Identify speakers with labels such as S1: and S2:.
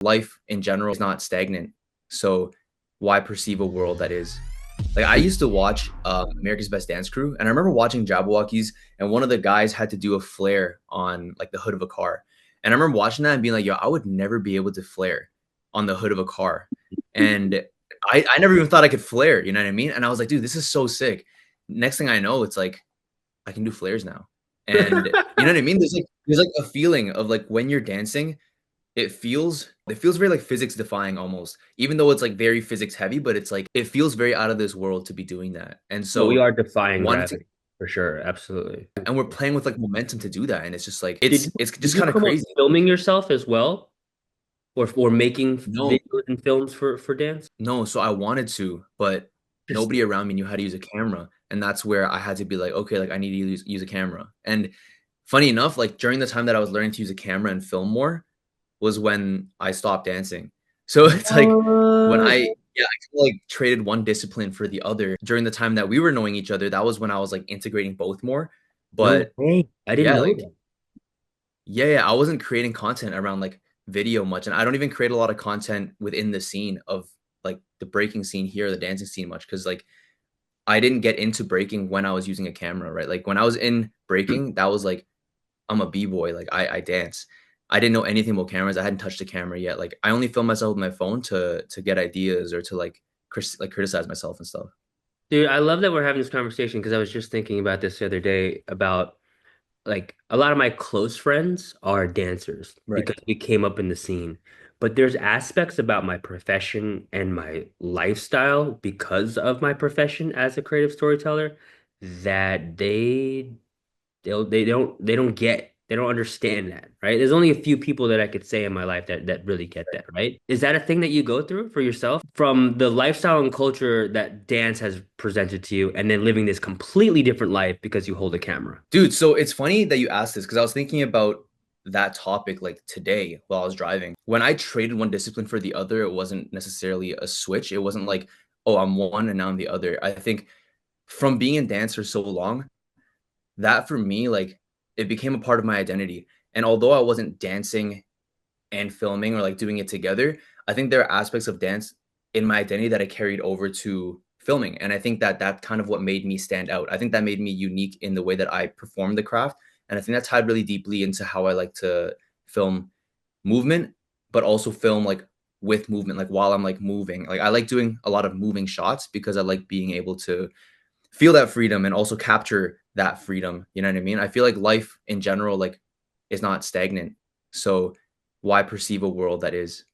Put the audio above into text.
S1: life in general is not stagnant. So why perceive a world that is? Like I used to watch America's Best Dance Crew, and I remember watching Jabberwockies, and one of the guys had to do a flare on like the hood of a car, and I remember watching that and being like, "Yo, I would never be able to flare on the hood of a car," and I never even thought I could flare. You know what I mean? And I was like, "Dude, this is so sick." Next thing I know, it's like I can do flares now, and you know what I mean? There's like a feeling of like when you're dancing it feels very like physics defying almost, even though it's like very physics heavy, but it's like it feels very out of this world to be doing that. And
S2: Well, we
S1: so
S2: are defying
S1: wanting to
S2: gravity for sure. Absolutely.
S1: and we're playing with like momentum to do that. And it's just like
S2: Did
S1: it's
S2: did
S1: just
S2: you
S1: kind of
S2: come up
S1: crazy.
S2: filming yourself as well, or making
S1: No,
S2: videos and films for dance?
S1: no, so I wanted to, but
S2: Just
S1: nobody around me knew how to use a camera. And that's where I had to be like, okay, like I need to use a camera. And funny enough, like during the time that I was learning to use a camera and film more, was when I stopped dancing. So it's like when
S2: what?
S1: I kinda, like traded one discipline for the other during the time that we were knowing each other. That was when I was like integrating both more.
S2: No
S1: But
S2: way. I didn't
S1: yeah,
S2: know
S1: like
S2: that.
S1: yeah, I wasn't creating content around like video much, and I don't even create a lot of content within the scene of like the breaking scene here, the dancing scene much, because like I didn't get into breaking when I was using a camera, right? Like when I was in breaking, that was like I'm a b-boy, like I dance. I didn't know anything about cameras. I hadn't touched a camera yet. Like I only film myself with my phone to get ideas or to like criticize myself and stuff.
S2: Dude, I love that we're having this conversation because I was just thinking about this the other day about like a lot of my close friends are dancers
S1: Right.
S2: because we came up in the scene. But there's aspects about my profession and my lifestyle because of my profession as a creative storyteller that they don't understand that, right? There's only a few people that I could say in my life that really get that, right? Is that a thing that you go through for yourself from the lifestyle and culture that dance has presented to you and then living this completely different life because you hold a camera?
S1: Dude, so it's funny that you asked this because I was thinking about that topic like today while I was driving. When I traded one discipline for the other, it wasn't necessarily a switch. It wasn't like, oh, I'm one and now I'm the other. I think from being in dance for so long, that for me, like it became a part of my identity. And although I wasn't dancing and filming or like doing it together, I think there are aspects of dance in my identity that I carried over to filming. And I think that that kind of what made me stand out. I think that made me unique in the way that I perform the craft. And I think that tied really deeply into how I like to film movement, but also film like with movement, like while I'm like moving. Like I like doing a lot of moving shots because I like being able to feel that freedom and also capture that freedom. You know what I mean? I feel like life in general, like, is not stagnant. So why perceive a world that is?